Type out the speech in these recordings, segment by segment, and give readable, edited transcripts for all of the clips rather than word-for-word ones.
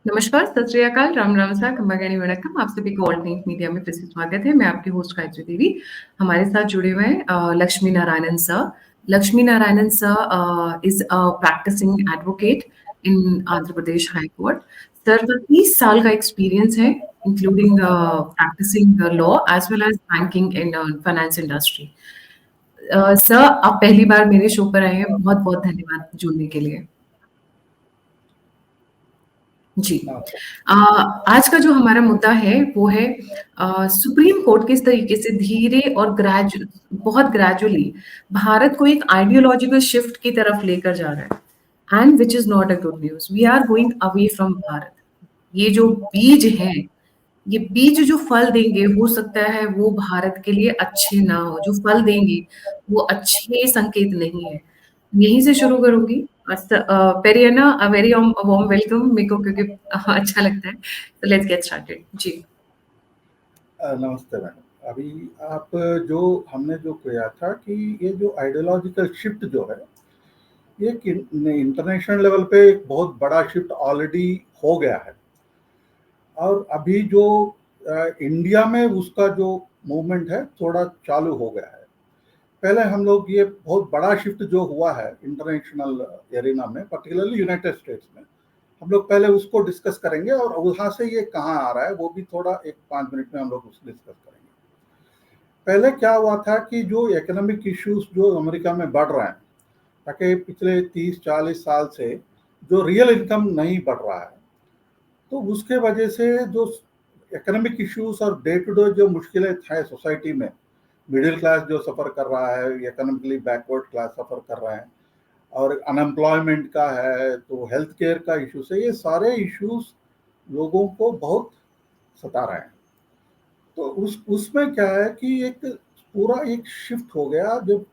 नमस्कार, सत श्री अकाल, राम राम सा, खम्बागणी वणक्कम। आप सभी को ऑल न्यूज़ मीडिया में फिर से स्वागत है। मैं आपकी होस्ट गायत्री देवी। हमारे साथ जुड़े हुए हैं Lakshmi Narayanan sir. Lakshmi Narayanan sir is a practising advocate in Andhra Pradesh High Court. Sir का 30 साल का एक्सपीरियंस है, including practising law as well as banking in finance industry. सर, आप पहली बार मेरे शो पर आए हैं, बहुत बहुत धन्यवाद जुड़ने के लिए। जी। आज का जो हमारा मुद्दा है वो है सुप्रीम कोर्ट किस तरीके से धीरे और बहुत ग्रेजुअली भारत को एक आइडियोलॉजिकल शिफ्ट की तरफ लेकर जा रहा है, and which is not a good news. We are going away from Bharat. ये जो बीज हैं, ये बीज जो फल देंगे, हो सकता है वो भारत के लिए अच्छे ना हो। जो फल देंगे वो अच्छे संकेत नहीं है। यहीं से शुरू करूंगी। पेरियाना, अ वेरी वार्म वेलकम मेरे को, क्योंकि अच्छा लगता है। तो लेट्स गेट स्टार्टेड। जी। नमस्ते मैडम। अभी आप जो हमने जो किया था कि ये जो आइडियोलॉजिकल शिफ्ट जो है, ये इंटरनेशनल लेवल पे एक बहुत बड़ा शिफ्ट ऑलरेडी हो गया है, और अभी जो इंडिया में उसका जो मूवमेंट है थोड़ा चालू हो गया है। पहले हम लोग ये बहुत बड़ा शिफ्ट जो हुआ है इंटरनेशनल एरिना में, पर्टिकुलरली यूनाइटेड स्टेट्स में, हम लोग पहले उसको डिस्कस करेंगे, और वहाँ से ये कहाँ आ रहा है वो भी थोड़ा एक 5 मिनट में हम लोग उसको डिस्कस करेंगे। पहले क्या हुआ था कि जो इकोनॉमिक इश्यूज जो अमेरिका में बढ़ रहे हैं, ताकि पिछले 30-40 साल से जो रियल इनकम नहीं बढ़ रहा है, तो उसके वजह से जो इकोनॉमिक इश्यूज और डे टू डे जो मुश्किलें हैं सोसाइटी में, मिडिल क्लास जो सफ़र कर रहा है, इकोनॉमिकली बैकवर्ड क्लास सफ़र कर रहा है, और अनएम्प्लॉयमेंट का है, तो हेल्थ केयर का इश्यूज है, ये सारे इश्यूज लोगों को बहुत सता रहे हैं। तो उसमें क्या है कि एक पूरा एक शिफ्ट हो गया, जब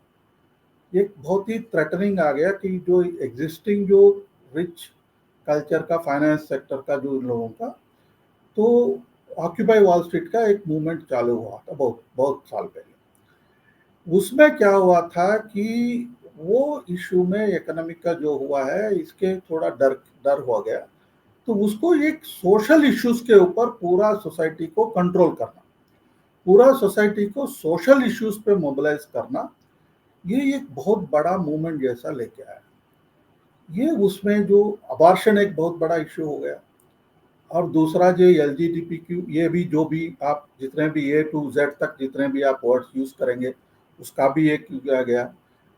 एक बहुत ही थ्रेटनिंग आ गया कि जो एग्जिस्टिंग जो रिच कल्चर का, फाइनेंस सेक्टर का जो लोगों का, तो ऑक्यूपाई वॉल स्ट्रीट का एक मूवमेंट चालू हुआ था बहुत बहुत साल पहले। उसमें क्या हुआ था कि वो इशू में इकोनॉमिक का जो हुआ है, इसके थोड़ा डर हो गया, तो उसको एक सोशल इश्यूज के ऊपर पूरा सोसाइटी को कंट्रोल करना, पूरा सोसाइटी को सोशल इश्यूज पे मोबिलाइज करना, ये एक बहुत बड़ा मूवमेंट जैसा लेके आया। ये उसमें जो अबॉर्शन एक बहुत बड़ा इश्यू हो गया, और दूसरा जो LGBTQ, ये भी जो भी आप जितने भी A to Z तक जितने भी आप वर्ड्स यूज करेंगे, उसका भी एक आ गया।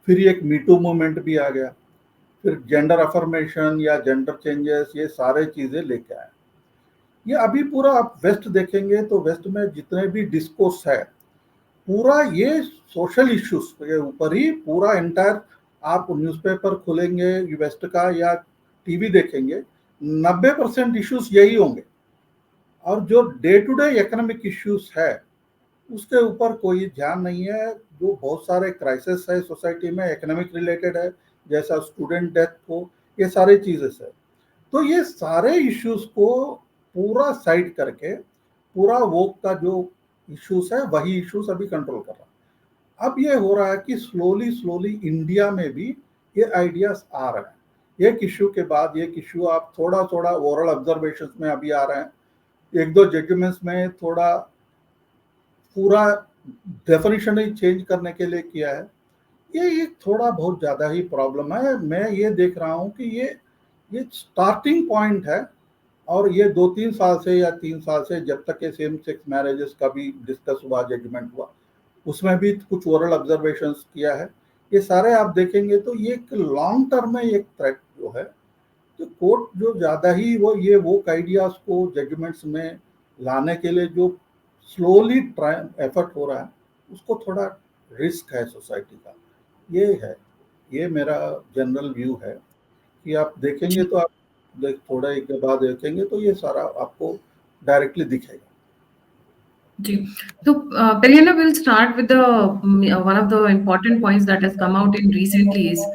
फिर एक मीटू मूवमेंट भी आ गया। फिर जेंडर अफर्मेशन या जेंडर चेंजेस, ये सारे चीजें लेके आए। ये अभी पूरा आप वेस्ट देखेंगे तो वेस्ट में जितने भी डिस्कोर्स है, पूरा ये सोशल इश्यूज के ऊपर ही पूरा एंटायर। आप न्यूज़पेपर खोलेंगे वेस्ट का या टीवी देखेंगे, 90% इश्यूज यही होंगे। और जो day to day economic issues है, उसके ऊपर कोई ध्यान नहीं है। जो बहुत सारे क्राइसिस है सोसाइटी में, इकोनॉमिक रिलेटेड है, जैसा स्टूडेंट डेथ हो, ये सारी चीजें है। तो ये सारे इश्यूज को पूरा साइड करके, पूरा वोक का जो इश्यूज है वही इश्यूज अभी कंट्रोल कर रहा है। अब ये हो रहा है कि स्लोली स्लोली इंडिया में भी ये आइडियाज आ रहे हैं। एक इश्यू के बाद एक इश्यू आप थोड़ा थोड़ा ओरल ऑब्जर्वेशन में अभी आ रहे हैं। एक दो जजमेंट्स में थोड़ा पूरा डेफिनेशन ही चेंज करने के लिए किया है। ये एक थोड़ा बहुत ज़्यादा ही प्रॉब्लम है। मैं ये देख रहा हूँ कि ये स्टार्टिंग पॉइंट है, और ये 2-3 साल से या 3 साल से, जब तक ये सेम सेक्स मैरिजेस का भी डिस्कस हुआ, जजमेंट हुआ, उसमें भी कुछ ओरल ऑब्जर्वेशंस किया है। ये सारे आप देखेंगे तो ये एक लॉन्ग टर्म में एक थ्रेट जो है, तो कोर्ट जो ज़्यादा ही वो आइडियाज को जजमेंट्स में लाने के लिए जो स्लोली एफर्ट हो रहा है, उसको थोड़ा रिस्क है सोसाइटी का। ये है, ये मेरा जनरल व्यू है कि आप देखेंगे तो आप थोड़ा एक बाद देखेंगे तो ये सारा आपको डायरेक्टली दिखेगा। जी। तो Periana, we'll start with the one of the important points that has come out in recently is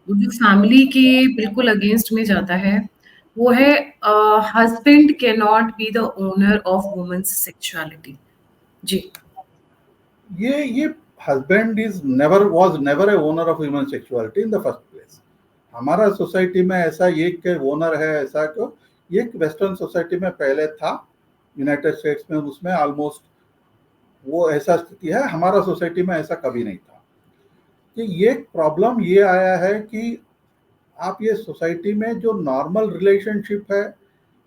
वो जो फैमिली के बिल्कुल अगेंस्ट में जाता है, वो है husband can not be the owner of women's sexuality. जी। ये husband was never a owner of human sexuality in the first place. हमारा सोसाइटी में ऐसा ये के ओनर है, ऐसा क्यों? ये वेस्टर्न सोसाइटी में पहले था, यूनाइटेड स्टेट्स में उसमें ऑलमोस्ट वो ऐसा स्थिति है, हमारा सोसाइटी में ऐसा कभी नहीं था। कि ये प्रॉब्लम ये आया है कि आप ये सोसाइटी में जो नॉर्मल रिलेशनशिप है,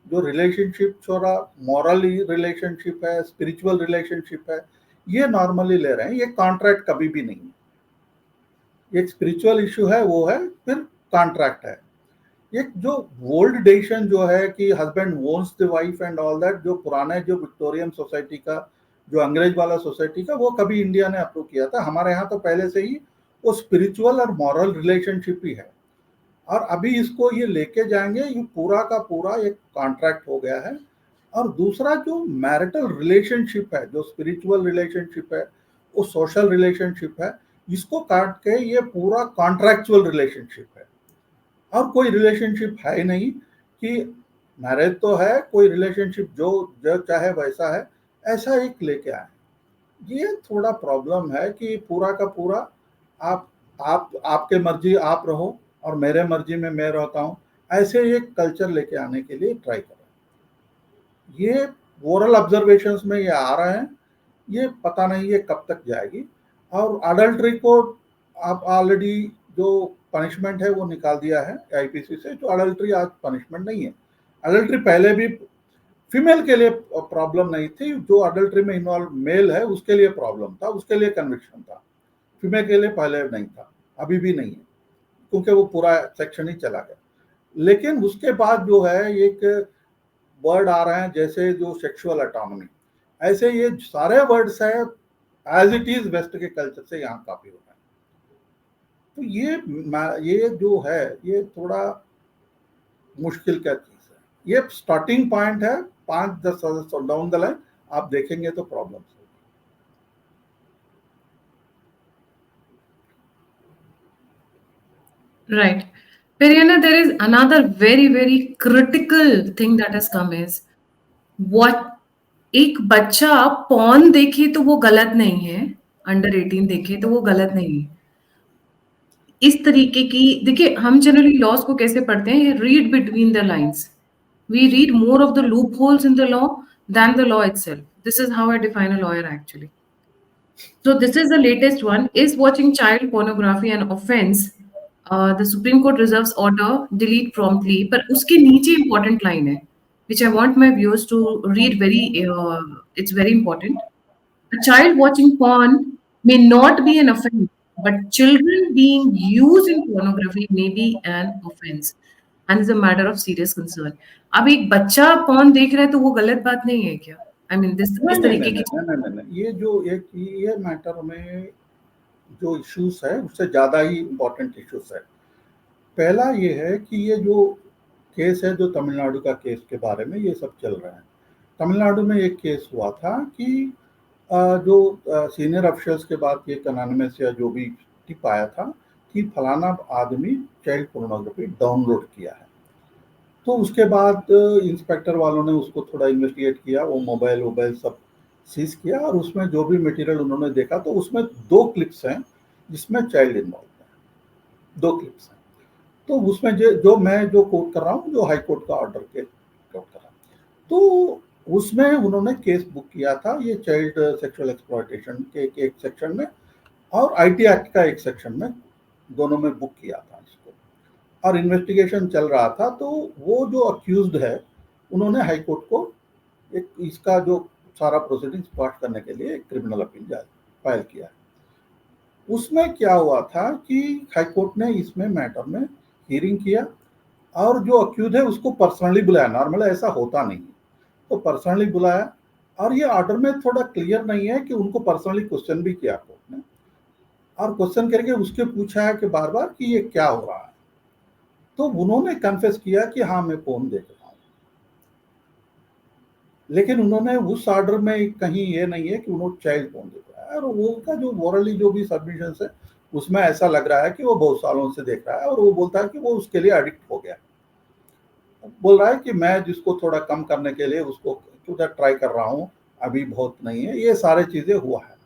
जो रिलेशनशिप थोड़ा मॉरली रिलेशनशिप है, स्पिरिचुअल रिलेशनशिप है, ये नॉर्मली ले रहे हैं, ये कॉन्ट्रैक्ट कभी भी नहीं है। एक स्पिरिचुअल इशू है वो है, फिर कॉन्ट्रैक्ट है। एक जो ओल्ड डेशन जो है कि husband वोन्स the wife and all that, जो पुराने जो विक्टोरियन सोसाइटी का, जो अंग्रेज वाला सोसाइटी का, वो कभी इंडिया ने अप्रूव किया था। हमारे यहाँ तो पहले से ही वो स्पिरिचुअल और मॉरल रिलेशनशिप ही है, और अभी इसको ये लेके जाएंगे, ये पूरा का पूरा एक कॉन्ट्रैक्ट हो गया है। और दूसरा जो मैरिटल रिलेशनशिप है, जो स्पिरिचुअल रिलेशनशिप है, वो सोशल रिलेशनशिप है, इसको काट के ये पूरा कॉन्ट्रैक्चुअल रिलेशनशिप है। और कोई रिलेशनशिप है ही नहीं कि मैरिज तो है, कोई रिलेशनशिप जो जो चाहे वैसा है, ऐसा एक लेके आए। ये थोड़ा प्रॉब्लम है कि पूरा का पूरा आप आपके मर्जी आप रहो और मेरे मर्जी में मैं रहता हूँ, ऐसे एक कल्चर लेके आने के लिए ट्राई कर रहे हैं। ये ओरल ऑब्जर्वेशंस में ये आ रहे हैं, ये पता नहीं ये कब तक जाएगी। और अडल्ट्री को आप ऑलरेडी जो पनिशमेंट है वो निकाल दिया है आईपीसी से, जो अडल्ट्री आज पनिशमेंट नहीं है। अडल्ट्री पहले भी फीमेल के लिए प्रॉब्लम नहीं थी, जो अडल्ट्री में इन्वॉल्व मेल है उसके लिए प्रॉब्लम था, उसके लिए कन्विक्शन था। फीमेल के लिए पहले नहीं था, अभी भी नहीं है, क्योंकि वो पूरा सेक्शन ही चला गया। लेकिन उसके बाद जो है एक वर्ड आ रहे हैं, जैसे जो सेक्सुअल ऑटोनॉमी, ऐसे ये सारे वर्ड्स है एज इट इज वेस्ट के कल्चर से यहाँ कॉपी हो रहा है। तो ये जो है ये थोड़ा मुश्किल का चीज है। ये स्टार्टिंग पॉइंट है, 5-10 साल डाउन द लाइन आप देखेंगे तो problem. Right. Periana, there is another very, very critical thing that has come is what एक बच्चा पॉर्न देखे तो वो गलत नहीं है, अंडर 18 देखे तो वो गलत नहीं है। इस तरीके की देखिए, हम जनरली लॉज को कैसे पढ़ते हैं, read between the lines, we read more of the loopholes in the law than the law itself. This is how I define a lawyer actually. So this is the latest one. Is watching child pornography an offense? The Supreme Court reserves order delete promptly. पर उसके नीचे important line है, which I want my viewers to read very. It's very important. A child watching porn may not be an offense, but children being used in pornography may be an offense and is a matter of serious concern. अब एक बच्चा porn देख रहा है तो वो गलत बात नहीं है क्या? I mean this नहीं इस नहीं तरीके नहीं की नहीं नहीं नहीं, ये जो एक ये मैटर में जो इश्यूज है उससे ज़्यादा ही इम्पोर्टेंट इश्यूज है। पहला ये है कि ये जो केस है, जो तमिलनाडु का केस के बारे में ये सब चल रहा है। तमिलनाडु में एक केस हुआ था कि जो सीनियर ऑफिसर्स के बाद ये एनानिमस या जो भी टिप आया था कि फलाना आदमी चाइल्ड पोर्नोग्राफी डाउनलोड किया है। तो उसके बाद इंस्पेक्टर वालों ने उसको थोड़ा इन्वेस्टिगेट किया, वो मोबाइल वोबाइल सब सीज किया, और उसमें जो भी मटेरियल उन्होंने देखा तो उसमें 2 क्लिप्स हैं जिसमें चाइल्ड इन्वॉल्व है, 2 क्लिप्स हैं। तो उसमें जो मैं जो कोट कर रहा हूँ, जो हाई कोर्ट का ऑर्डर के कोट कर रहा हूँ, तो उसमें उन्होंने केस बुक किया था ये चाइल्ड सेक्सुअल एक्सप्लॉयटेशन के एक सेक्शन में और आईटी एक्ट का एक सेक्शन में, दोनों में बुक किया था इसको, और इन्वेस्टिगेशन चल रहा था। तो वो जो अक्यूज्ड है उन्होंने हाई कोर्ट को एक इसका जो सारा प्रोसीडिंग स्पॉट करने के लिए एक क्रिमिनल अपील फाइल किया। उसमें क्या हुआ था कि हाई कोर्ट ने इसमें मैटर में हियरिंग किया और जो अक्यूज है उसको पर्सनली बुलाया। नॉर्मली ऐसा होता नहीं, तो पर्सनली बुलाया, और ये ऑर्डर में थोड़ा क्लियर नहीं है कि उनको पर्सनली क्वेश्चन भी किया कोर्ट ने, और क्वेश्चन करके उसके पूछा है कि बार बार कि ये क्या हो रहा है। तो उन्होंने कन्फेस किया कि हाँ मैं फोन देख रहा हूँ, लेकिन उन्होंने उस ऑर्डर में कहीं ये नहीं है कि उन्होंने चाइल्ड फोन देख रहा है। और वो का जो मोरली जो भी सबमिशन है उसमें ऐसा लग रहा है कि वो बहुत सालों से देख रहा है, और वो बोलता है कि वो उसके लिए एडिक्ट हो गया। बोल रहा है कि मैं जिसको थोड़ा कम करने के लिए उसको ट्राई कर रहा हूँ, अभी बहुत नहीं है, ये सारी चीजें हुआ है।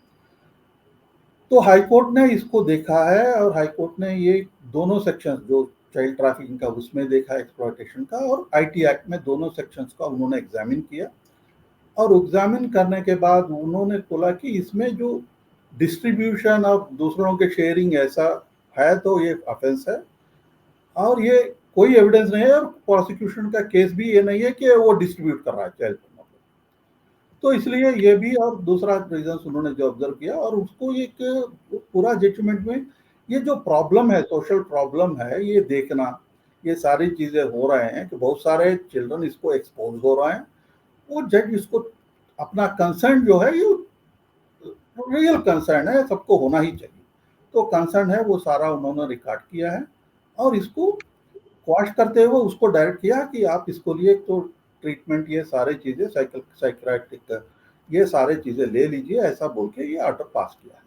तो हाई कोर्ट ने इसको देखा है और हाई कोर्ट ने ये दोनों सेक्शंस जो चाइल्ड ट्रैफिकिंग का उसमें देखा, एक्सप्लॉयटेशन का, और आईटी एक्ट में दोनों सेक्शंस का उन्होंने एग्जामिन किया। और एग्जामिन करने के बाद उन्होंने बोला कि इसमें जो डिस्ट्रीब्यूशन और दूसरों के शेयरिंग ऐसा है तो ये ऑफेंस है, और ये कोई एविडेंस नहीं है, और प्रोसिक्यूशन का केस भी ये नहीं है कि वो डिस्ट्रीब्यूट कर रहा है चाइल्ड पोर्नोग्राफी। तो इसलिए ये भी, और दूसरा रीजन उन्होंने जो ऑब्जर्व किया, और उसको एक पूरा जजमेंट में ये जो प्रॉब्लम है, सोशल प्रॉब्लम है, ये देखना, ये सारी चीजें हो रहे हैं कि बहुत सारे चिल्ड्रन इसको एक्सपोज हो रहे हैं, वो जज इसको अपना कंसर्न जो है, ये रियल कंसर्न है, सबको होना ही चाहिए, तो कंसर्न है वो सारा उन्होंने रिकॉर्ड किया है, और इसको क्वाश करते हुए उसको डायरेक्ट किया कि आप इसको लिए तो ट्रीटमेंट, ये सारी चीजें साइकियाट्रिक ये सारे चीजें ले लीजिए, ऐसा बोल के ये ऑर्डर पास किया है।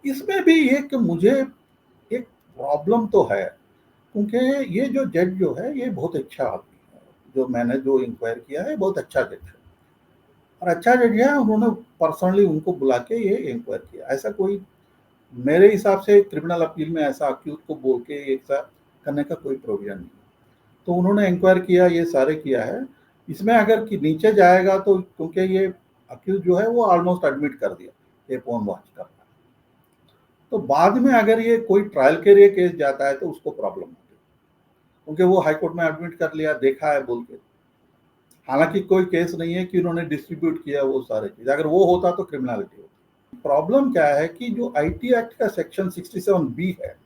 इसमें भी एक मुझे एक प्रॉब्लम तो है, क्योंकि ये जो जज जो है ये बहुत अच्छा आदमी है, जो मैंने जो इंक्वायर किया है बहुत अच्छा जज है, और अच्छा जज है, उन्होंने पर्सनली उनको बुला के ये इंक्वायर किया। ऐसा कोई मेरे हिसाब से क्रिमिनल अपील में ऐसा अक्यूज को बोल के एक साथ करने का कोई प्रोविजन नहीं। तो उन्होंने इंक्वायर किया, ये सारे किया है। इसमें अगर कि नीचे जाएगा तो क्योंकि ये अक्यूज जो है वो ऑलमोस्ट एडमिट कर दिया ये फोन वॉच करना, तो बाद में अगर ये कोई ट्रायल के लिए केस जाता है तो उसको प्रॉब्लम होती है, क्योंकि वो हाई कोर्ट में एडमिट कर लिया, देखा है बोल के, हालांकि कोई केस नहीं है कि उन्होंने डिस्ट्रीब्यूट किया वो सारे चीज, अगर वो होता तो क्रिमिनलिटी होती। प्रॉब्लम क्या है कि जो आईटी एक्ट का सेक्शन 67 बी है,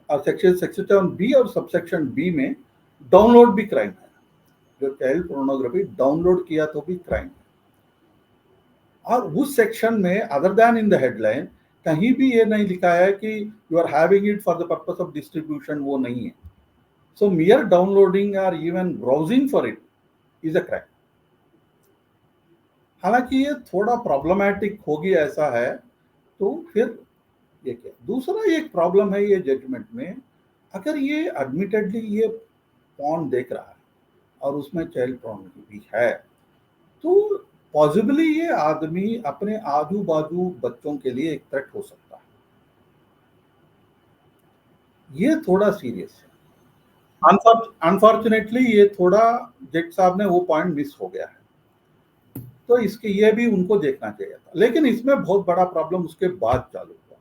और सेक्शन 67 बी और सबसेक्शन बी में डाउनलोड भी क्राइम है, जो चाइल्ड पोर्नोग्राफी डाउनलोड किया तो भी क्राइम है। और उस सेक्शन में other than in the headline कहीं भी ये नहीं लिखा है कि you are having it for the purpose of distribution, वो नहीं है। सो मियर डाउनलोडिंग और even browsing for it is a crime. हालांकि ये थोड़ा प्रॉब्लमैटिक होगी, ऐसा है, तो फिर ये क्या। दूसरा एक प्रॉब्लम है ये जजमेंट में, अगर ये एडमिटेडली ये पॉर्न देख रहा है और उसमें चाइल्ड पॉर्न भी है, तो पॉसिबली ये आदमी अपने आजू बाजू बच्चों के लिए एक थ्रेट हो सकता है। ये थोड़ा सीरियस है। अनफॉर्चुनेटली ये थोड़ा जज साहब ने वो पॉइंट मिस हो गया है, तो इसके ये भी उनको देखना चाहिए था। लेकिन इसमें बहुत बड़ा प्रॉब्लम उसके बाद चालू हुआ।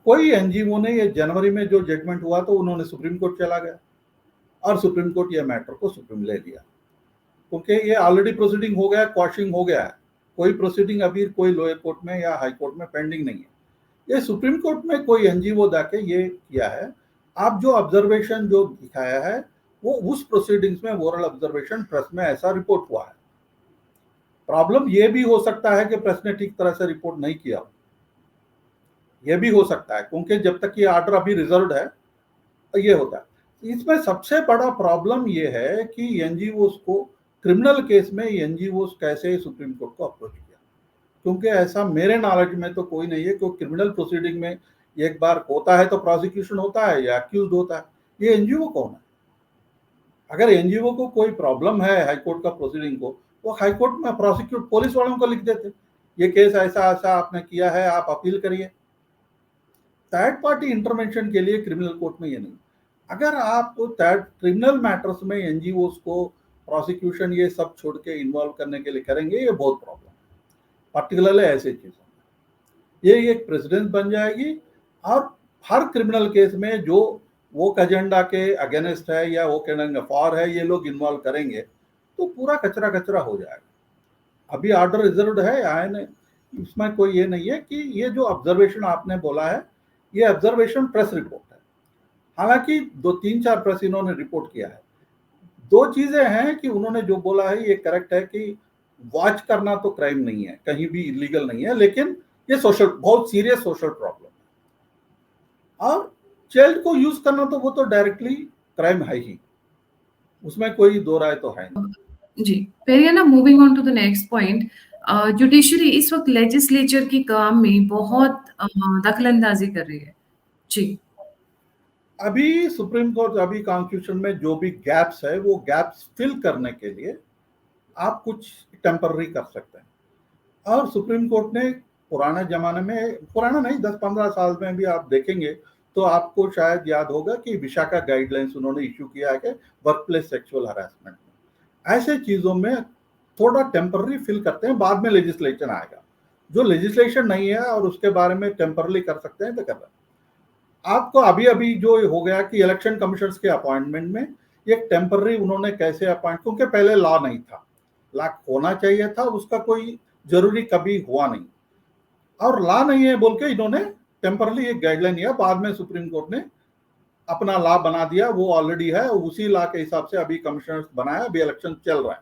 कोई एनजीओ ने, ये जनवरी में जो जजमेंट हुआ तो उन्होंने सुप्रीम कोर्ट चला गया, और सुप्रीम कोर्ट ये मैटर को सुप्रीम ले लिया, क्योंकि ये ऑलरेडी प्रोसीडिंग हो गया, क्वाशिंग हो गया है, कोई प्रोसीडिंग अभी कोई लोअर कोर्ट में या हाई कोर्ट में पेंडिंग नहीं है। ये सुप्रीम कोर्ट में कोई एनजीओ जाके ये किया है। आप जो ऑब्जर्वेशन जो दिखाया है वो उस प्रोसीडिंग्स में ओरल ऑब्जर्वेशन प्रेस में ऐसा रिपोर्ट हुआ है। प्रॉब्लम ये भी हो सकता है कि प्रेस ने ठीक तरह से रिपोर्ट नहीं किया, ये भी हो सकता है, क्योंकि जब तक ये ऑर्डर अभी रिजर्व्ड है तो ये होता है। इसमें सबसे बड़ा प्रॉब्लम ये है कि एनजीओ को क्रिमिनल केस में एनजीओ कैसे सुप्रीम कोर्ट को अप्रोच किया, क्योंकि ऐसा मेरे नॉलेज में तो कोई नहीं है। क्योंकि क्रिमिनल प्रोसीडिंग में एक बार होता है तो प्रोसिक्यूशन होता है या अक्यूज होता है, ये एनजीओ कौन है? अगर एनजीओ को कोई प्रॉब्लम है हाईकोर्ट का प्रोसीडिंग को, वो हाईकोर्ट में प्रोसिक्यूट पुलिस वालों को लिख देते, ये केस ऐसा ऐसा आपने किया है, आप अपील करिए। थर्ड पार्टी इंटरवेंशन के लिए क्रिमिनल कोर्ट में ये नहीं। अगर आप थर्ड क्रिमिनल मैटर्स में एनजीओ को प्रोसिक्यूशन ये सब छोड़ के इन्वॉल्व करने के लिए करेंगे, ये बहुत प्रॉब्लम है, पर्टिकुलरली ऐसे चीजों में। ये एक प्रेसिडेंस बन जाएगी, और हर क्रिमिनल केस में जो वो एजेंडा के अगेंस्ट है या वो कहना फॉर है, ये लोग इन्वॉल्व करेंगे तो पूरा कचरा कचरा हो जाएगा। अभी ऑर्डर रिजर्व्ड है, आए नहीं, इसमें कोई ये नहीं है कि ये जो ऑब्जर्वेशन आपने बोला है ये ऑब्जर्वेशन प्रेस रिपोर्ट है। हालांकि 2-3-4 प्रेस इन्होंने रिपोर्ट किया है। दो चीजें हैं कि उन्होंने जो बोला है ये करेक्ट है कि वॉच करना तो क्राइम नहीं है, कहीं भी इलीगल नहीं है, लेकिन ये सोशल, बहुत सीरियस सोशल प्रॉब्लम है। और चाइल्ड को यूज करना तो वो तो डायरेक्टली क्राइम है ही, उसमें कोई दो राय तो है नहीं। जी, पेरियाना, moving on to the next point, judiciary इस वक्त लेजिस्लेचर की काम में बहुत दखलंदाजी कर रही है। जी, अभी सुप्रीम कोर्ट, अभी कॉन्स्टिट्यूशन में जो भी गैप्स है वो गैप्स फिल करने के लिए आप कुछ टेम्पररी कर सकते हैं, और सुप्रीम कोर्ट ने पुराने ज़माने में, पुराना नहीं 10-15 साल में भी आप देखेंगे तो आपको शायद याद होगा कि विशाखा गाइडलाइंस उन्होंने इश्यू किया है कि वर्कप्लेस सेक्सुअल हैरेसमेंट में। ऐसे चीज़ों में थोड़ा टेम्पररी फ़ील करते हैं, बाद में लेजिस्लेशन आएगा। जो लेजिस्लेशन नहीं है और उसके बारे में टेम्पररी कर सकते हैं तो कर रहे हैं। आपको अभी-अभी जो हो गया कि इलेक्शन कमिश्नर्स के अपॉइंटमेंट में एक टेम्पररी उन्होंने कैसे अपॉइंट, क्योंकि पहले लॉ नहीं था। लॉ होना चाहिए था, उसका कोई ज़रूरी कभी हुआ नहीं। और लॉ नहीं है बोल के इन्होंने टेम्पररी एक गाइडलाइन दिया, बाद में सुप्रीम कोर्ट ने अपना लॉ बना दिया, वो ऑलरेडी है, उसी लॉ के हिसाब से अभी कमिश्नर्स बनाया, अभी इलेक्शन चल रहा है।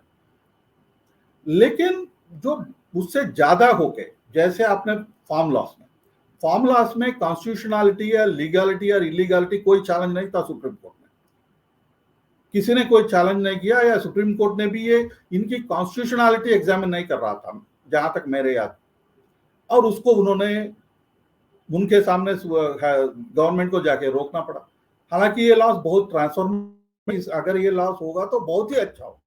लेकिन जो उससे ज्यादा हो गए, जैसे आपने फार्म लॉस में कॉन्स्टिट्यूशनलिटी या लीगलिटी और इलीगलिटी कोई चैलेंज नहीं था सुप्रीम कोर्ट में, किसी ने कोई चैलेंज नहीं किया, या सुप्रीम कोर्ट ने भी ये इनकी कॉन्स्टिट्यूशनलिटी एग्जामिन नहीं कर रहा था जहां तक मेरे याद, और उसको उन्होंने उनके सामने गवर्नमेंट को जाके रोकना पड़ा। हालांकि ये लॉस बहुत ट्रांसफॉर्म, अगर ये लॉस होगा तो बहुत ही अच्छा हो,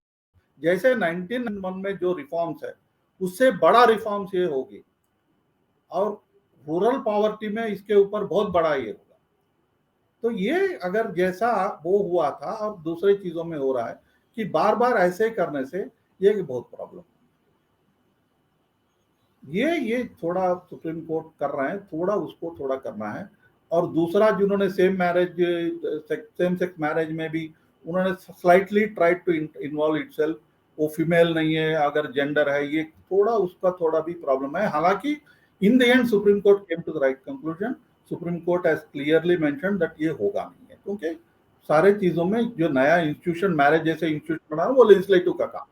जैसे 1991 में जो रिफॉर्म्स है उससे बड़ा रिफॉर्म्स ये होगी, और रूरल पॉवर्टी में इसके ऊपर बहुत बड़ा ये होगा। तो ये अगर जैसा वो हुआ था और दूसरी चीजों में हो रहा है कि बार बार ऐसे करने से ये बहुत प्रॉब्लम, ये थोड़ा सुप्रीम कोर्ट कर रहे हैं, थोड़ा उसको थोड़ा करना है। और दूसरा जिन्होंने सेम सेक्स मैरिज में भी उन्होंने slightly tried to involve itself, वो फीमेल नहीं है, अगर जेंडर है, ये थोड़ा उसका थोड़ा भी प्रॉब्लम है। हालांकि in the end Supreme Court came to the right conclusion, Supreme Court has clearly mentioned that ये होगा नहीं है, क्योंकि सारे चीजों में जो नया इंस्टीट्यूशन, मैरिज जैसे इंस्टीट्यूशन बना वो लेजिस्लेटिव का काम,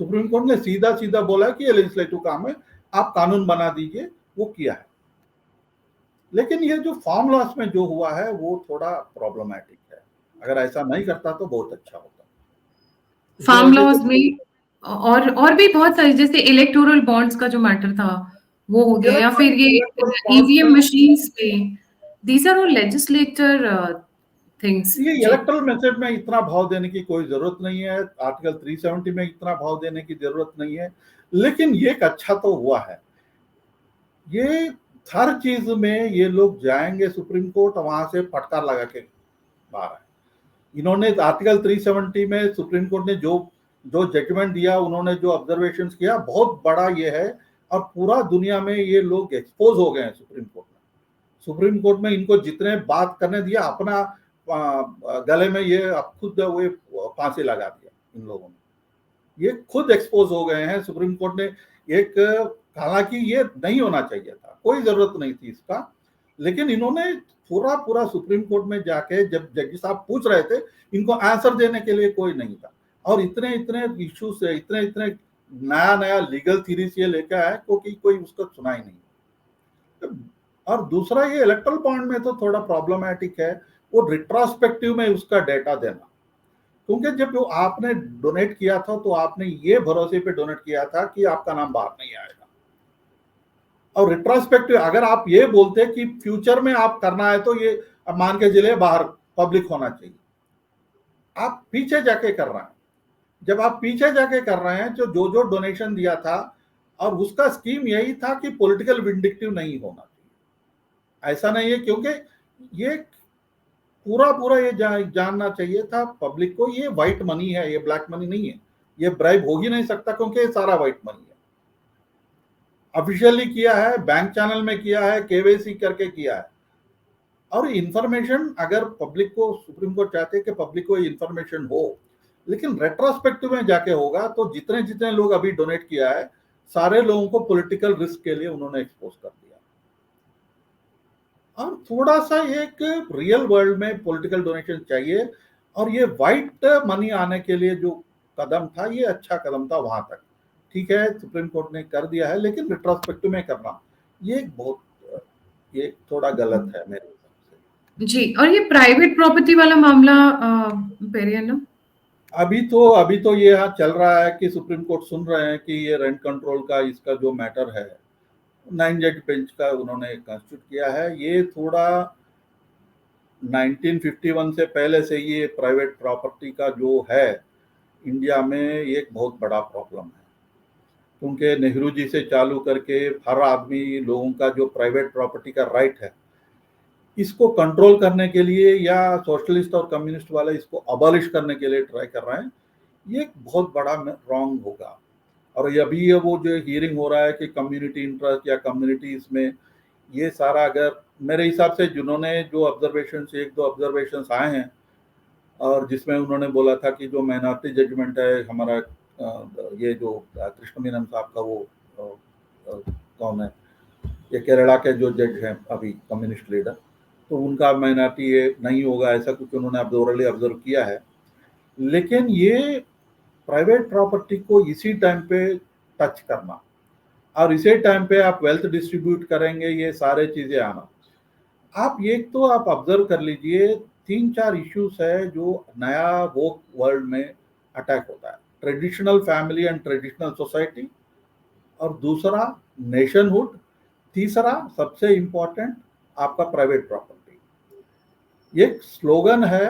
सुप्रीम कोर्ट ने सीधा सीधा बोला कि ये लेजिस्लेटिव काम है, आप कानून बना दीजिए, वो किया है। लेकिन ये जो फार्म लॉस में जो हुआ है वो थोड़ा प्रॉब्लमेटिक है, अगर ऐसा नहीं करता तो बहुत अच्छा होता। फार्म लॉज में और भी बहुत सारे, जैसे इलेक्टोरल बॉन्ड्स का जो मैटर था वो हो गया, या फिर ये ईवीएम मशीन्स पे, these are all legislator things. ये इलेक्ट्रल मेथड में इतना भाव देने की कोई जरूरत नहीं है, आर्टिकल 370 में इतना भाव देने की जरूरत नहीं है। लेकिन ये एक अच्छा तो हुआ है, ये हर चीज में ये लोग जाएंगे सुप्रीम कोर्ट, वहां से फटकार लगा के बाहर आए। इन्होंने आर्टिकल 370 में सुप्रीम कोर्ट ने जो जो जजमेंट दिया, उन्होंने जो ऑब्जर्वेशन किया, बहुत बड़ा ये है, और पूरा दुनिया में ये लोग एक्सपोज हो गए हैं सुप्रीम कोर्ट में। सुप्रीम कोर्ट में इनको जितने बात करने दिया, अपना गले में ये खुद वो फांसी लगा दिया इन लोगों ने, ये खुद एक्सपोज हो गए हैं। सुप्रीम कोर्ट ने एक, हालांकि ये नहीं होना चाहिए था, कोई जरूरत नहीं थी इसका, लेकिन इन्होंने पूरा पूरा सुप्रीम कोर्ट में जाके, जब जज साहब पूछ रहे थे, इनको आंसर देने के लिए कोई नहीं था, और इतने इतने इश्यूज से, इतने इतने नया नया लीगल थीरीज ये लेकर आया, क्योंकि कोई उसको सुना ही नहीं। और दूसरा ये इलेक्ट्रल बॉन्ड में तो थोड़ा प्रॉब्लमैटिक है, वो रिट्रोस्पेक्टिव में उसका डेटा देना, क्योंकि जब आपने डोनेट किया था तो आपने ये भरोसे पे डोनेट किया था कि आपका नाम बाहर नहीं आएगा, और रिट्रोस्पेक्टिव अगर आप ये बोलते कि फ्यूचर में आप करना है तो ये मान के चलिए बाहर पब्लिक होना चाहिए, आप पीछे जाके कर रहे हैं। जब आप पीछे जाके कर रहे हैं, तो जो जो डोनेशन दिया था, और उसका स्कीम यही था कि पॉलिटिकल विंडिक्टिव नहीं होना चाहिए, ऐसा नहीं है, क्योंकि ये पूरा पूरा ये जानना चाहिए था पब्लिक को, ये व्हाइट मनी है, ये ब्लैक मनी नहीं है, ये ब्राइब हो ही नहीं सकता, क्योंकि ये सारा व्हाइट मनी है। ऑफिशियली किया है, बैंक चैनल में किया है, केवाईसी करके किया है, और इंफॉर्मेशन अगर पब्लिक को, सुप्रीम कोर्ट चाहते हैं कि पब्लिक को इंफॉर्मेशन हो, लेकिन रेट्रोस्पेक्टिव में जाके होगा, तो जितने जितने लोग अभी डोनेट किया है, सारे लोगों को पॉलिटिकल रिस्क के लिए उन्होंने एक्सपोज कर दिया। और थोड़ा सा एक रियल वर्ल्ड में पॉलिटिकल डोनेशन चाहिए, और ये व्हाइट मनी आने के लिए जो कदम था, ये अच्छा कदम था वहां तक, ठीक है, सुप्रीम कोर्ट ने कर दिया है, लेकिन रिट्रोस्पेक्टिव में करना ये बहुत, ये थोड़ा गलत है मेरे हिसाब से। जी, और ये प्राइवेट प्रॉपर्टी वाला मामला पेरियन, अभी तो ये यहाँ चल रहा है कि सुप्रीम कोर्ट सुन रहे हैं कि ये रेंट कंट्रोल का इसका जो मैटर है, 9 जज बेंच का उन्होंने कंस्टिट्यूट किया है। ये थोड़ा 1951 से पहले से ये प्राइवेट प्रॉपर्टी का जो है इंडिया में एक बहुत बड़ा प्रॉब्लम है, उनके नेहरू जी से चालू करके हर आदमी लोगों का जो प्राइवेट प्रॉपर्टी का राइट है, इसको कंट्रोल करने के लिए या सोशलिस्ट और कम्युनिस्ट वाले इसको अबॉलिश करने के लिए ट्राई कर रहे हैं, ये एक बहुत बड़ा रॉन्ग होगा। और अभी ये वो जो हियरिंग हो रहा है कि कम्युनिटी इंटरेस्ट या कम्युनिटी इसमें, ये सारा अगर मेरे हिसाब से जिन्होंने जो ऑब्जर्वेशन, एक दो ऑब्जर्वेशन आए हैं और जिसमें उन्होंने बोला था कि जो माइनॉरिटी जजमेंट है हमारा, ये जो कृष्ण मेनन साहब का वो कौन है, ये केरला के जो जज हैं अभी कम्युनिस्ट लीडर, तो उनका माइनॉरिटी ये नहीं होगा, ऐसा कुछ उन्होंने ऑब्जर्व किया है। लेकिन ये प्राइवेट प्रॉपर्टी को इसी टाइम पे टच करना और इसी टाइम पे आप वेल्थ डिस्ट्रीब्यूट करेंगे, ये सारे चीजें आना, आप एक तो आप ऑब्जर्व कर लीजिए 3-4 इश्यूज है जो नया वोक वर्ल्ड में अटैक होता है। Traditional family and traditional society, और दूसरा नेशनहुड, तीसरा सबसे इंपॉर्टेंट आपका प्राइवेट प्रॉपर्टी। एक स्लोगन है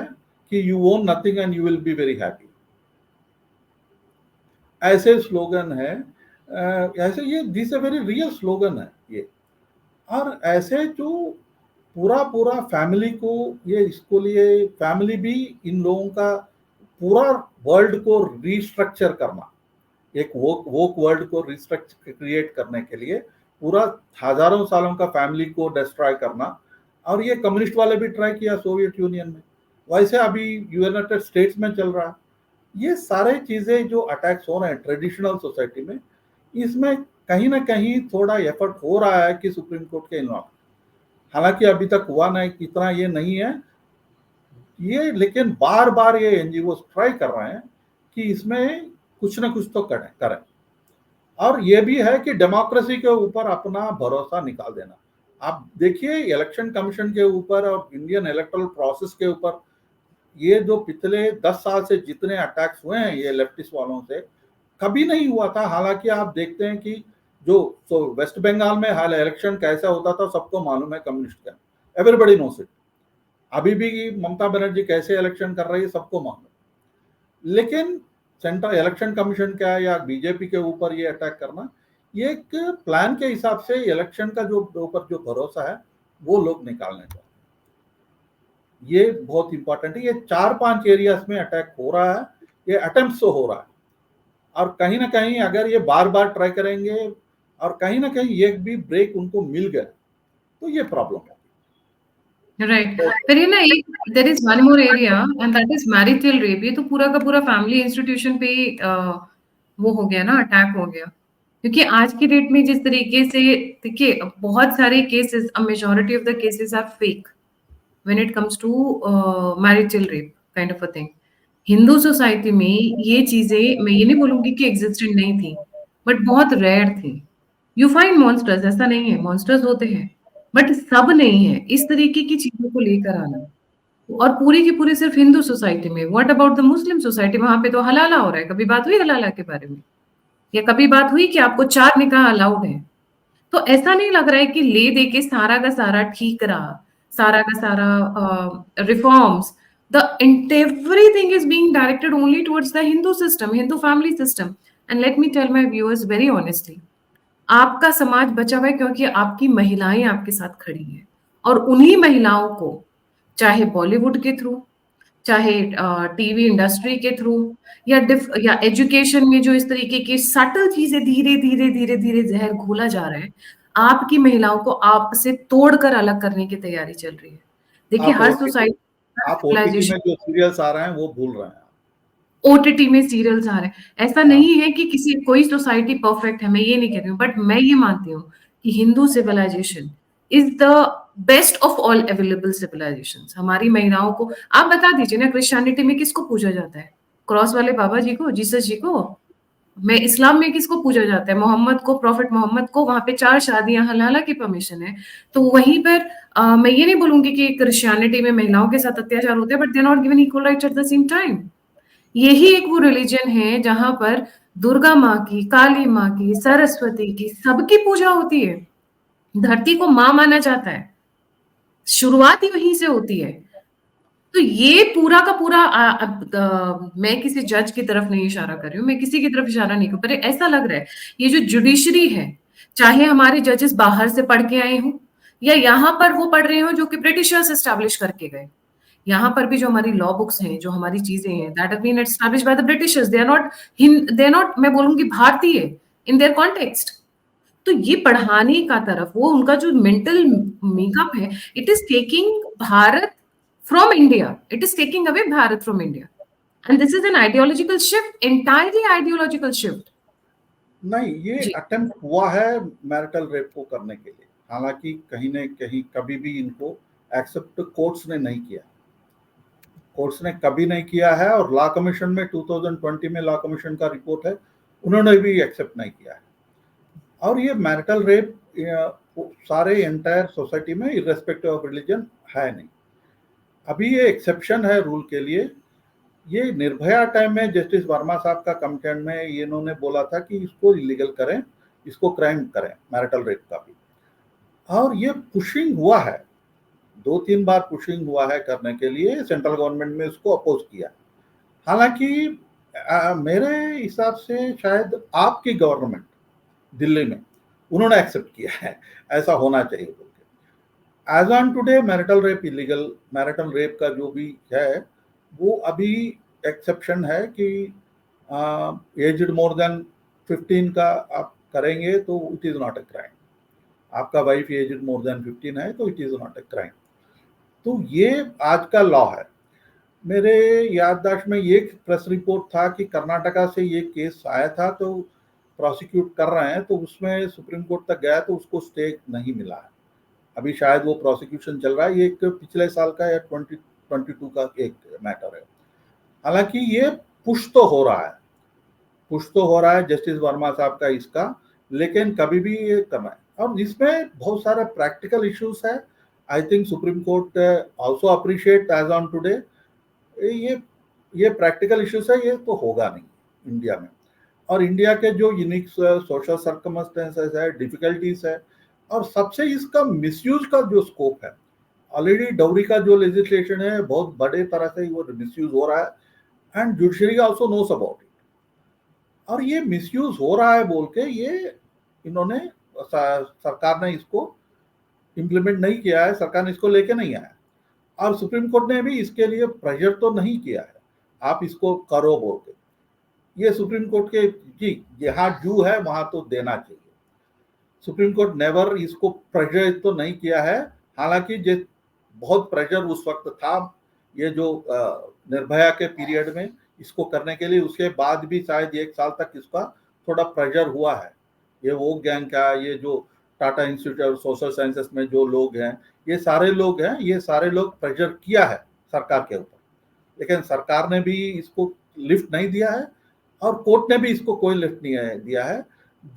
कि you own nothing and you will be very happy, ऐसे स्लोगन है, ऐसे ये this a very real slogan है ये। और ऐसे जो पूरा फैमिली को, ये इसको लिए फैमिली भी इन लोगों का पूरा वर्ल्ड को रिस्ट्रक्चर करना, एक वोक वर्ल्ड को रिस्ट्रक्चर क्रिएट करने के लिए पूरा हजारों सालों का फैमिली को डिस्ट्रॉय करना। और ये कम्युनिस्ट वाले भी ट्राई किया सोवियत यूनियन में, वैसे अभी यूनाइटेड स्टेट्स में चल रहा है। ये सारे चीजें जो अटैक्स हो रहे हैं ट्रेडिशनल सोसाइटी में, इसमें कहीं ना कहीं थोड़ा एफर्ट हो रहा है कि सुप्रीम कोर्ट के इन्वॉल्व, हालांकि अभी तक हुआ नहीं, कितना ये नहीं है ये, लेकिन बार बार ये एनजीओ ट्राई कर रहे हैं कि इसमें कुछ ना कुछ तो करें। और ये भी है कि डेमोक्रेसी के ऊपर अपना भरोसा निकाल देना। आप देखिए इलेक्शन कमीशन के ऊपर और इंडियन इलेक्टोरल प्रोसेस के ऊपर ये जो पिछले 10 साल से जितने अटैक्स हुए हैं ये लेफ्टिस्ट वालों से, कभी नहीं हुआ था। हालांकि आप देखते हैं कि जो वेस्ट बंगाल में हाल इलेक्शन कैसा होता था सबको मालूम है, कम्युनिस्ट का, एवरीबडी नोस इट। अभी भी ममता बनर्जी कैसे इलेक्शन कर रही है सबको मालूम। लेकिन सेंट्रल इलेक्शन कमीशन क्या है या बीजेपी के ऊपर ये अटैक करना, ये एक प्लान के हिसाब से इलेक्शन का जो ऊपर जो भरोसा है वो लोग निकालने का, ये बहुत इंपॉर्टेंट है। ये 4-5 एरियाज में अटैक हो रहा है, ये अटेम्प्ट तो हो रहा है, और कहीं ना कहीं अगर ये बार बार ट्राई करेंगे और कहीं ना कहीं एक भी ब्रेक उनको मिल गया तो ये प्रॉब्लम है। राइट, फिर ये ना एक there is one more area and that is marital rape. ये तो पूरा का पूरा फैमिली इंस्टीट्यूशन पे वो हो गया ना, अटैक हो गया। क्योंकि आज की डेट में जिस तरीके से, देखिए बहुत सारे cases, a majority of the cases are fake when it comes to marital rape kind of a thing. Hindu society में ये चीजें, मैं ये नहीं बोलूंगी कि एग्जिस्टेंट नहीं थी, बट बहुत रेयर थी। यू फाइंड मॉन्स्टर्स, ऐसा नहीं है, मॉन्स्टर्स होते हैं, बट सब नहीं है इस तरीके की चीजों को लेकर आना। और पूरी की पूरी सिर्फ हिंदू सोसाइटी में, what about the Muslim society? वहां पे तो हलाला हो रहा है। कभी बात हुई हलाला के बारे में? या कभी बात हुई कि आपको 4 निकाह अलाउड है? तो ऐसा नहीं लग रहा है कि ले दे के सारा का सारा ठीक रहा, सारा का सारा reforms, the everything is being directed only towards the Hindu system, Hindu family system. And let me tell my viewers very honestly, आपका समाज बचा हुआ है क्योंकि आपकी महिलाएं आपके साथ खड़ी हैं। और उन्हीं महिलाओं को, चाहे बॉलीवुड के थ्रू, चाहे टीवी इंडस्ट्री के थ्रू, या एजुकेशन में जो इस तरीके की सटल चीजें धीरे धीरे धीरे धीरे जहर घोला जा रहा है, आपकी महिलाओं को आपसे तोड़कर अलग करने की तैयारी चल रही है। देखिए हर सोसाइटी, आप ओटीटी में जो सीरियल्स आ रहे हैं वो भूल रहे हैं। ओटीटी में सीरियल्स आ रहे हैं, ऐसा नहीं है कि किसी कोई सोसाइटी परफेक्ट है, मैं ये नहीं कह रही हूँ, बट मैं ये मानती हूँ कि Hindu civilisation is the best of all available civilisations. हमारी महिलाओं को आप बता दीजिए ना, क्रिश्चियनिटी में किसको पूजा जाता है? क्रॉस वाले बाबा जी को, जीसस जी को। मैं इस्लाम में किसको पूजा जाता है? मोहम्मद को, प्रॉफिट मोहम्मद को। वहां पे 4 शादियां हलाला की परमिशन है। तो वहीं पर मैं ये नहीं बोलूंगी कि क्रिश्चियनिटी में महिलाओं के साथ अत्याचार होते हैं, but they are not given equal rights at the same time. यही एक वो रिलीजन है जहां पर दुर्गा माँ की, काली माँ की, सरस्वती की, सबकी पूजा होती है। धरती को माँ माना जाता है, शुरुआत ही वहीं से होती है। तो ये पूरा का पूरा मैं किसी जज की तरफ नहीं इशारा कर रही हूँ, मैं किसी की तरफ इशारा नहीं कर पर ऐसा लग रहा है ये जो जुडिशरी है, चाहे हमारे जजेस बाहर से पढ़ के आए हों या यहाँ पर वो पढ़ रहे हो जो कि ब्रिटिशर्स एस्टैब्लिश करके गए। यहाँ पर भी जो हमारी लॉ बुक्स हैं, जो हमारी चीजें हैं, that have been established by the Britishers, they are not, मैं बोलूंगी भारतीय इन देयर कॉन्टेक्स्ट। तो ये पढ़ाने का तरफ, वो उनका जो मेंटल मेकअप है, it is taking Bharat from India, it is taking away Bharat from India, and this is an ideological shift, entirely ideological shift. नहीं, ये जी अटेम्प्ट हुआ है मैरिटल रेप को करने के लिए, हालांकि कहीं न कहीं कभी भी इनको एक्सेप्ट कोर्ट्स ने नहीं किया, कोर्ट्स ने कभी नहीं किया है, और लॉ कमीशन में 2020 में लॉ कमीशन का रिपोर्ट है, उन्होंने भी एक्सेप्ट नहीं किया है। और ये मैरिटल रेप सारे एंटायर सोसाइटी में इर्रेस्पेक्टिव ऑफ रिलीजन है नहीं। अभी ये एक्सेप्शन है रूल के लिए। ये निर्भया टाइम में जस्टिस वर्मा साहब का कंप्लेंट में ये इन्होंने बोला था कि इसको इलीगल करें, इसको क्राइम करें, मैरिटल रेप का भी। और ये पुशिंग हुआ है, 2-3 बार पुशिंग हुआ है करने के लिए, सेंट्रल गवर्नमेंट में इसको अपोज किया। हालांकि मेरे हिसाब से शायद आपकी गवर्नमेंट दिल्ली में उन्होंने एक्सेप्ट किया है, ऐसा होना चाहिए बोल के। As on today marital rape illegal, marital rape का जो भी है वो अभी एक्सेप्शन है कि एज्ड मोर देन 15 का आप करेंगे तो it is not a crime. आपका वाइफ एज्ड मोर देन 15 है तो it is not a crime. तो ये आज का लॉ है। मेरे याददाश्त में ये प्रेस रिपोर्ट था कि कर्नाटका से ये केस आया था, तो प्रोसिक्यूट कर रहे हैं, तो उसमें सुप्रीम कोर्ट तक गया तो उसको स्टे नहीं मिला है। अभी शायद वो प्रोसिक्यूशन चल रहा है, ये एक पिछले साल का या 2022 का एक मैटर है। हालांकि ये पुश तो हो रहा है, पुश तो हो रहा है जस्टिस वर्मा साहब का इसका, लेकिन कभी भी ये करना है। और इसमें बहुत सारे प्रैक्टिकल इश्यूज है। I think Supreme Court also appreciate as on today ये प्रैक्टिकल इश्यूज है, ये तो होगा नहीं इंडिया में। और इंडिया के जो यूनिक सोशल सर्कमस्टेंसेस है, डिफिकल्टीज है, और सबसे इसका मिसयूज का जो स्कोप है, ऑलरेडी डाउरी का जो लेजिस्लेशन है बहुत बड़े तरह से वो मिसयूज हो रहा है, and judiciary also knows about it. और ये मिसयूज हो रहा है बोल के ये इन्होंने सरकार ने इसको इम्प्लीमेंट नहीं किया है, सरकार ने इसको लेके नहीं आया, और सुप्रीम कोर्ट ने भी इसके लिए प्रेशर तो नहीं किया है आप इसको करो बोल के। ये सुप्रीम कोर्ट के जी जहाँ जू है वहां तो देना चाहिए। सुप्रीम कोर्ट नेवर इसको प्रेशर तो नहीं किया है, हालांकि जो बहुत प्रेशर उस वक्त था ये जो निर्भया के पीरियड में इसको करने के लिए, उसके बाद भी शायद 1 साल तक इसका थोड़ा प्रेशर हुआ है। ये वो गैंग का, ये जो Tata institute of social sciences में जो लोग हैं, ये सारे लोग हैं, ये सारे लोग प्रेशर किया है सरकार के ऊपर, लेकिन सरकार ने भी इसको लिफ्ट नहीं दिया है, और कोर्ट ने भी इसको कोई लिफ्ट नहीं दिया है।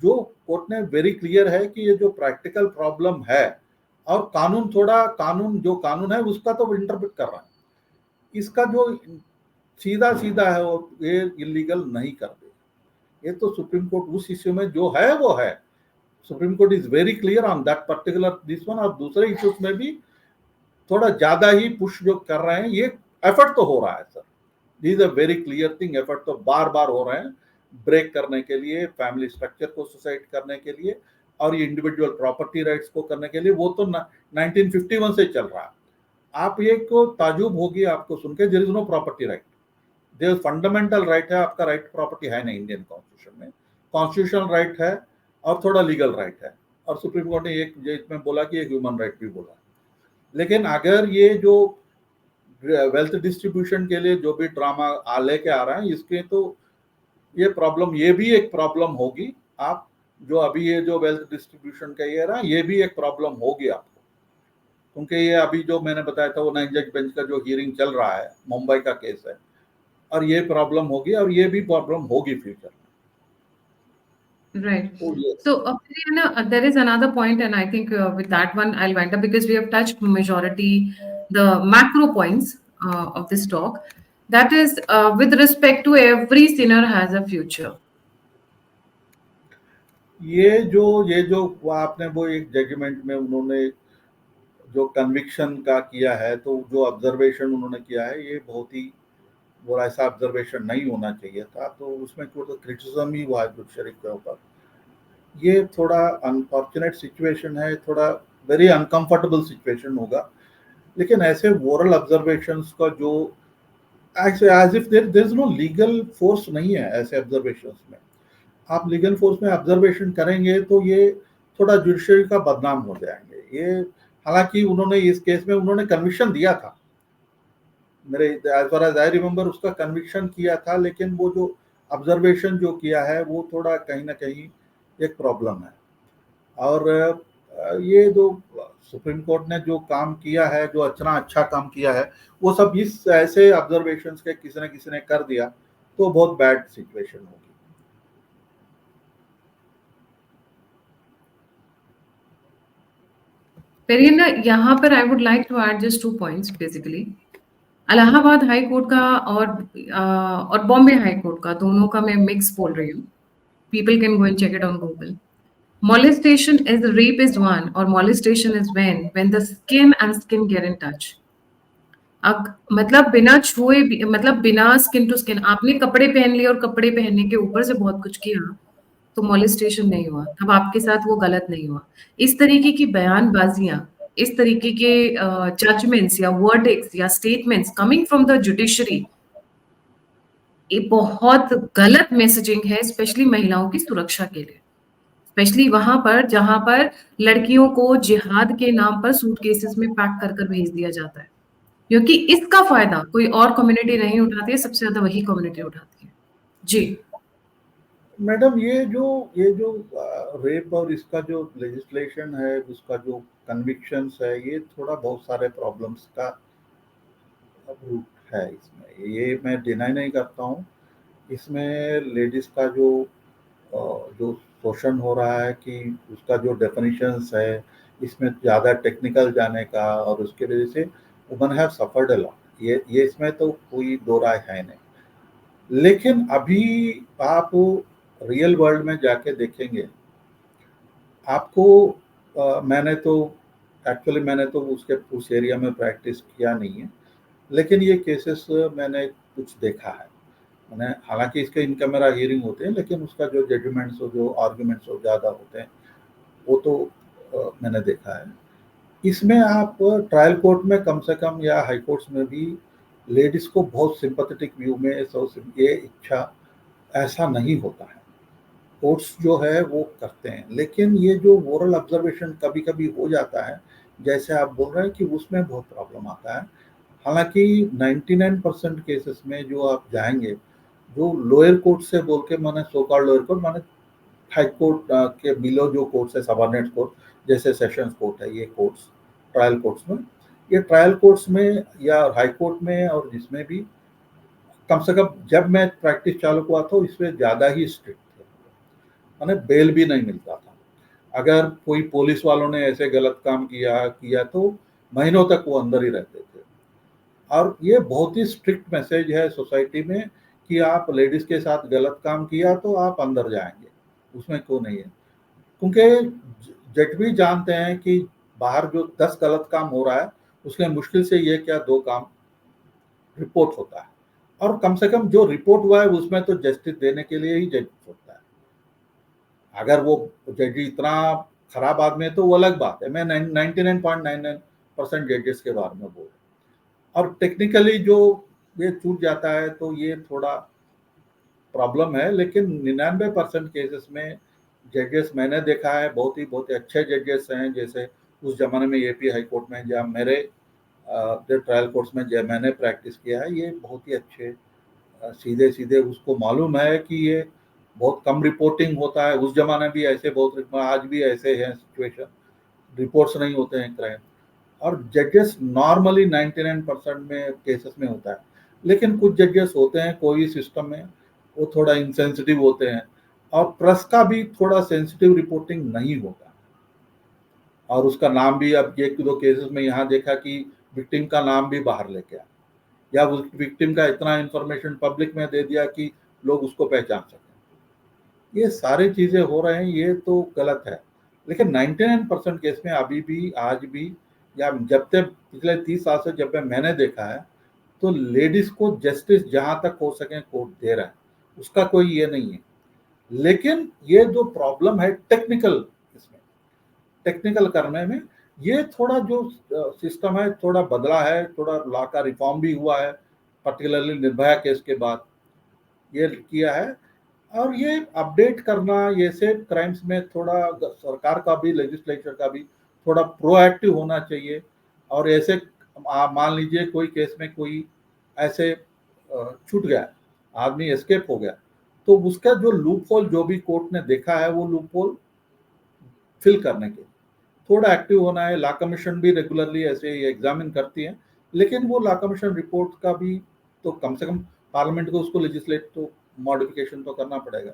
जो कोर्ट ने वेरी क्लियर है कि ये जो प्रैक्टिकल प्रॉब्लम है, और कानून थोड़ा कानून है उसका तो इंटरप्रेट कर रहा है, इसका जो सीधा सीधा है वो ये इलीगल नहीं कर दे। ये तो सुप्रीम कोर्ट उस इश्यू में जो है वो है, supreme court is very clear on that particular this one. और दूसरे इश्यूज में भी थोड़ा ज्यादा ही पुश जो कर रहे हैं, ये एफर्ट तो हो रहा है sir, this is a very clear thing. Effort तो बार बार हो रहे हैं ब्रेक करने के लिए, फैमिली स्ट्रक्चर को सुसाइड करने के लिए, और ये इंडिविजुअल प्रॉपर्टी राइट्स को करने के लिए। वो तो 1951 से चल रहा है। आप ये को ताजुब होगी आपको सुन के, there is no property right, there fundamental right है, आपका राइट प्रॉपर्टी है नहीं इंडियन कॉन्स्टिट्यूशन में, कॉन्स्टिट्यूशनल राइट है और थोड़ा लीगल राइट है, और सुप्रीम कोर्ट ने एक इसमें बोला कि एक ह्यूमन राइट भी बोला। लेकिन अगर ये जो वेल्थ डिस्ट्रीब्यूशन के लिए जो भी ड्रामा लेके आ रहा है, इसके तो ये प्रॉब्लम, ये भी एक प्रॉब्लम होगी। आप जो अभी ये जो वेल्थ डिस्ट्रीब्यूशन का ये रहा, ये भी एक प्रॉब्लम होगी आपको, क्योंकि ये अभी जो मैंने बताया था वो 9 जज बेंच का जो हियरिंग चल रहा है, मुंबई का केस है, और ये प्रॉब्लम होगी, और ये भी प्रॉब्लम होगी फ्यूचर में। Right. Oh, yes. So, Priyana, there is another point, and I think with that one I'll wind up because we have touched majority the macro points of this talk. That is, with respect to every sinner has a future. ये जो आपने वो एक judgement में उन्होंने जो conviction का किया है, तो जो ऑब्जर्वेशन उन्होंने किया है, ये बहुत ही वो ऐसा ऑब्जर्वेशन नहीं होना चाहिए था, तो उसमें थोड़ा क्रिटिसिज्म ही हुआ है जुडिशरी के ऊपर। ये थोड़ा अनफॉर्चुनेट सिचुएशन है, थोड़ा वेरी अनकंफर्टेबल सिचुएशन होगा। लेकिन ऐसे मोरल ऑब्जर्वेशंस का जो as if there is no legal force नहीं है ऐसे ऑब्जर्वेशंस में। आप लीगल फोर्स में ऑब्जर्वेशन करेंगे तो ये थोड़ा जुडिशरी का बदनाम हो जाएंगे। ये हालांकि उन्होंने इस केस में उन्होंने कन्विक्शन दिया था, मेरे as far as I remember उसका कन्विक्शन किया था, लेकिन वो जो ऑब्जर्वेशन जो किया है वो थोड़ा कहीं ना कहीं एक प्रॉब्लम है। और ये जो सुप्रीम कोर्ट ने जो काम किया है, जो इतना अच्छा काम किया है, वो सब इस ऐसे ऑब्जर्वेशंस के किसी ने कर दिया तो बहुत बैड सिचुएशन होगी। लेकिन यहाँ पर I would like to add just 2 points basically. Allahabad High Court का और बॉम्बे हाई कोर्ट का, दोनों का मैं मिक्स बोल रही हूँ। People can go and check it on Google. Molestation is rape is one, or molestation is when the skin and skin get in touch. मतलब बिना छुए मतलब बिना स्किन टू स्किन आपने कपड़े पहन लिए और कपड़े पहनने के ऊपर से बहुत कुछ किया, तो मॉलेस्टेशन नहीं हुआ, तब आपके साथ वो गलत नहीं हुआ। इस तरीके की बयानबाजियां, इस तरीके के जजमेंट्स या वर्डिक्ट्स या statements coming from the judiciary, ये बहुत गलत मैसेजिंग है, स्पेशली महिलाओं की सुरक्षा के लिए, स्पेशली वहां पर जहां पर लड़कियों को जिहाद के नाम पर सूटकेसेस में पैक कर कर भेज दिया जाता है, क्योंकि इसका फायदा कोई और कम्युनिटी नहीं उठाती है, सबसे ज्यादा वही कम्युनिटी उठाती है। जी मैडम, ये जो रेप और इसका जो लेजिस्लेशन है, उसका जो कन्विक्शंस है, ये थोड़ा बहुत सारे प्रॉब्लम्स का रूट है इसमें, ये मैं डिनाई नहीं करता हूँ। इसमें लेडीज का जो शोषण हो रहा है, कि उसका जो डेफिनेशंस है, इसमें ज़्यादा टेक्निकल जाने का, और उसके वजह से woman have suffered a lot, ये इसमें तो कोई दो राय है नहीं। लेकिन अभी आप रियल वर्ल्ड में जाके देखेंगे, आपको मैंने तो उसके उस एरिया में प्रैक्टिस किया नहीं है, लेकिन ये केसेस मैंने कुछ देखा है। मैंने हालांकि इसके इन कैमरा हियरिंग होते हैं, लेकिन उसका जो जजमेंट्स और जो आर्ग्यूमेंट्स ज़्यादा होते हैं, वो तो मैंने देखा है। इसमें आप ट्रायल कोर्ट में कम से कम, या हाई कोर्ट्स में भी, लेडीज को बहुत सिंपैथेटिक व्यू में ये इच्छा ऐसा नहीं होता है। कोर्ट्स जो है वो करते हैं, लेकिन ये जो मोरल ऑब्जर्वेशन कभी कभी हो जाता है, जैसे आप बोल रहे हैं, कि उसमें बहुत प्रॉब्लम आता है। हालांकि 99% केसेस में जो आप जाएंगे, जो लोअर कोर्ट से बोल के, माने सो कॉल्ड लोअर कोर्ट, माने हाई कोर्ट के बिलो जो कोर्ट्स है, सबऑर्डिनेट कोर्ट, जैसे सेशंस कोर्ट है, ये कोर्ट्स ट्रायल कोर्ट्स में, ये ट्रायल कोर्ट्स में या हाई कोर्ट में, और जिसमें भी, कम से कम जब मैं प्रैक्टिस चालू हुआ था, इसमें ज़्यादा ही स्ट्रिक्ट थे, माने बेल भी नहीं मिलता था। अगर कोई पुलिस वालों ने ऐसे गलत काम किया तो महीनों तक वो अंदर ही रहते थे। और ये बहुत ही स्ट्रिक्ट मैसेज है सोसाइटी में, कि आप लेडीज के साथ गलत काम किया तो आप अंदर जाएंगे, उसमें क्यों नहीं है। क्योंकि जज भी जानते हैं कि बाहर जो 10 गलत काम हो रहा है, उसमें मुश्किल से ये क्या 2 काम रिपोर्ट होता है, और कम से कम जो रिपोर्ट हुआ है उसमें तो जस्टिस देने के लिए ही जज होता है। अगर वो जज इतना खराब आदमी है तो वो अलग बात है, मैं 99.99% जजेस के बारे में बोल रहा हूँ। और टेक्निकली जो ये छूट जाता है तो ये थोड़ा प्रॉब्लम है, लेकिन 99% केसेस में जजेस मैंने देखा है, बहुत ही अच्छे जजेस हैं। जैसे उस जमाने में एपी हाई कोर्ट में, जहाँ मेरे जो ट्रायल कोर्ट्स में जब मैंने प्रैक्टिस किया है, ये बहुत ही अच्छे सीधे सीधे, उसको मालूम है कि ये बहुत कम रिपोर्टिंग होता है। उस जमाने भी ऐसे बहुत, आज भी ऐसे हैं सिचुएशन, रिपोर्ट्स नहीं होते हैं क्राइम, और जजेस नॉर्मली 99% में केसेस में होता है। लेकिन कुछ जजेस होते हैं कोई सिस्टम में, वो थोड़ा इंसेंसिटिव होते हैं, और प्रेस का भी थोड़ा सेंसिटिव रिपोर्टिंग नहीं होता, और उसका नाम भी, अब एक दो केसेस में यहाँ देखा कि विक्टिम का नाम भी बाहर लेके आया, या उस विक्टिम का इतना इंफॉर्मेशन पब्लिक में दे दिया कि लोग उसको पहचान सकें। ये सारी चीजें हो रहे हैं, ये तो गलत है। लेकिन 99% केस में अभी भी, आज भी या जब तक पिछले 30 साल से जब मैंने देखा है, तो लेडीज को जस्टिस जहां तक हो सके कोर्ट दे रहा है, उसका कोई ये नहीं है। लेकिन ये जो प्रॉब्लम है टेक्निकल, इसमें टेक्निकल करने में ये थोड़ा जो सिस्टम है थोड़ा बदला है, थोड़ा लॉ का रिफॉर्म भी हुआ है, पर्टिकुलरली निर्भया केस के बाद ये किया है। और ये अपडेट करना, ये से क्राइम्स में थोड़ा सरकार का भी, लेजिस्लेचर का भी थोड़ा प्रोएक्टिव होना चाहिए। और ऐसे मान लीजिए कोई केस में कोई ऐसे छूट गया, आदमी एस्केप हो गया, तो उसका जो लूप होल जो भी कोर्ट ने देखा है वो लूप होल फिल करने के थोड़ा एक्टिव होना है। लॉ कमीशन भी रेगुलरली ऐसे एग्जामिन करती है, लेकिन वो लॉ कमीशन रिपोर्ट का भी तो कम से कम पार्लियामेंट को उसको लेजिस्लेट तो मॉडिफिकेशन तो करना पड़ेगा।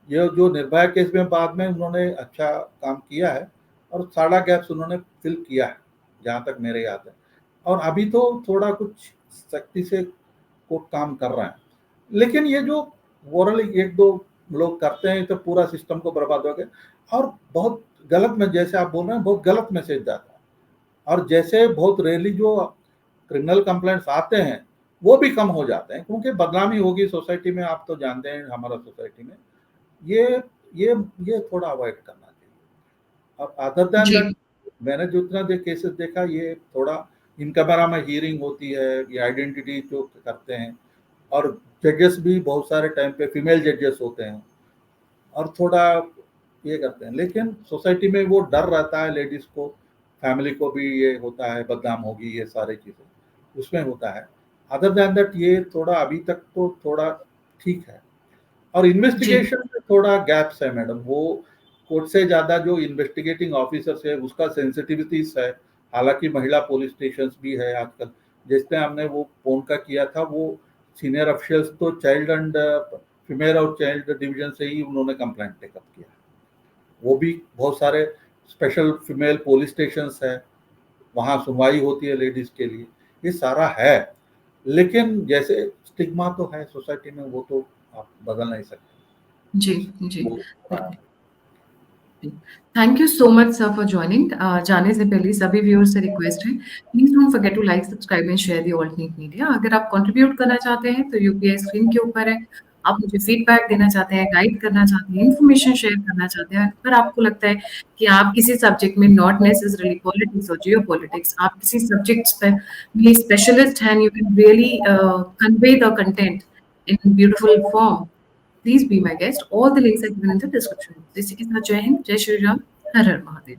ये जो निर्भया केस में बाद में उन्होंने अच्छा काम किया है और सारा गैप्स उन्होंने फिल किया है जहाँ तक मेरे याद है। और अभी तो थोड़ा कुछ सख्ती से कोर्ट काम कर रहा है, लेकिन ये जो ओवरऑल एक दो लोग करते हैं तो पूरा सिस्टम को बर्बाद हो गया। और बहुत गलत में, जैसे आप बोल रहे हैं, बहुत गलत मैसेज जाता है। और जैसे बहुत रेयरली जो क्रिमिनल कंप्लेंट्स आते हैं वो भी कम हो जाते हैं, क्योंकि बदनामी होगी सोसाइटी में। आप तो जानते हैं हमारा सोसाइटी में ये ये थोड़ा अवॉइड करना चाहिए। अब अदर देन दैट, मैंने जितना केसेस देखा, ये थोड़ा इन कैमरा में हियरिंग होती है, ये आइडेंटिटी जो करते हैं, और जजेस भी बहुत सारे टाइम पे फीमेल जजेस होते हैं और थोड़ा ये करते हैं। लेकिन सोसाइटी में वो डर रहता है, लेडीज को, फैमिली को भी ये होता है बदनाम होगी, ये सारी चीज़ें उसमें होता है। अदर देन दैट ये थोड़ा अभी तक तो थोड़ा ठीक है। और इन्वेस्टिगेशन में थोड़ा गैप्स है मैडम। वो कोर्ट से ज़्यादा जो इन्वेस्टिगेटिंग ऑफिसर्स है उसका सेंसिटिविटीज है। हालांकि महिला पुलिस स्टेशन भी है आजकल, जिसने हमने वो फोन का किया था, वो सीनियर ऑफिशियल्स तो चाइल्ड एंड फीमेल और चाइल्ड डिवीजन से ही उन्होंने कंप्लेंट टेकअप किया। वो भी बहुत सारे स्पेशल फीमेल पुलिस स्टेशन है, वहाँ सुनवाई होती है लेडीज के लिए, ये सारा है। लेकिन जैसे स्टिग्मा तो है सोसाइटी में, वो तो आप बदल नहीं सकते। जी। Thank you so much sir for joining. जाने से पहले सभी व्यूअर्स से रिक्वेस्ट है, please don't forget to like, subscribe and share the alternate media. अगर आप कंट्रीब्यूट करना चाहते हैं तो यूपीआई स्क्रीन के ऊपर है। आप मुझे फीडबैक देना चाहते हैं, गाइड करना चाहते हैं, इन्फॉर्मेशन शेयर करना चाहते हैं, अगर आपको लगता है कि आप किसी सब्जेक्ट में, नॉट नेसेसरली पॉलिटिक्स और जियो पॉलिटिक्स, आप किसी सब्जेक्ट्स पर भी स्पेशलिस्ट हैं, you can really convey the content in beautiful form, please be my guest. All the links are given in the description. इसी के साथ जय हिंद, जय श्री राम, हर हर महादेव।